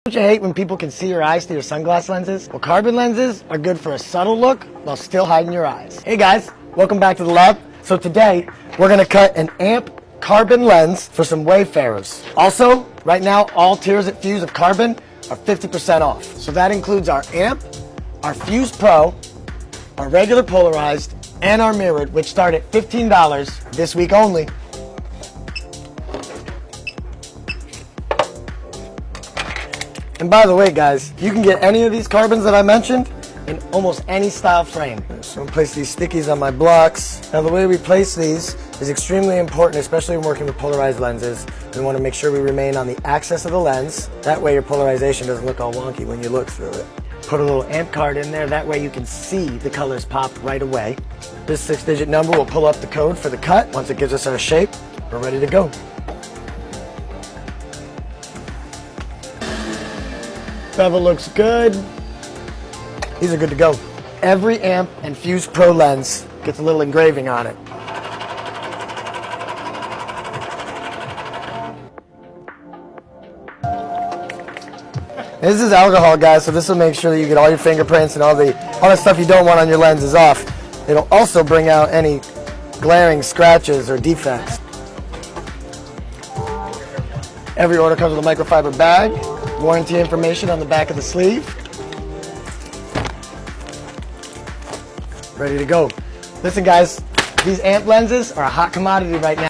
Don't you hate when people can see your eyes through your sunglass lenses? Well, carbon lenses are good for a subtle look while still hiding your eyes. Hey guys, welcome back to the lab. So today, we're gonna cut an amp carbon lens for some wayfarers. Also, right now, all tiers at Fuse of carbon are 50% off. So that includes our amp, our Fuse Pro, our regular polarized, and our mirrored, which start at $15 this week only. And by the way, guys, you can get any of these carbons that I mentioned in almost any style frame. So I'm gonna place these stickies on my blocks. Now the way we place these is extremely important, especially when working with polarized lenses. We want to make sure we remain on the axis of the lens. That way your polarization doesn't look all wonky when you look through it. Put a little amp card in there, that way you can see the colors pop right away. This 6-digit number will pull up the code for the cut. Once it gives us our shape, we're ready to go. Bevel looks good. These are good to go. Every amp and Fuse Pro lens gets a little engraving on it. This is alcohol, guys, so this will make sure that you get all your fingerprints and all the stuff you don't want on your lenses off. It'll also bring out any glaring scratches or defects. Every order comes with a microfiber bag. Warranty information on the back of the sleeve. Ready to go. Listen guys, these amp lenses are a hot commodity right now.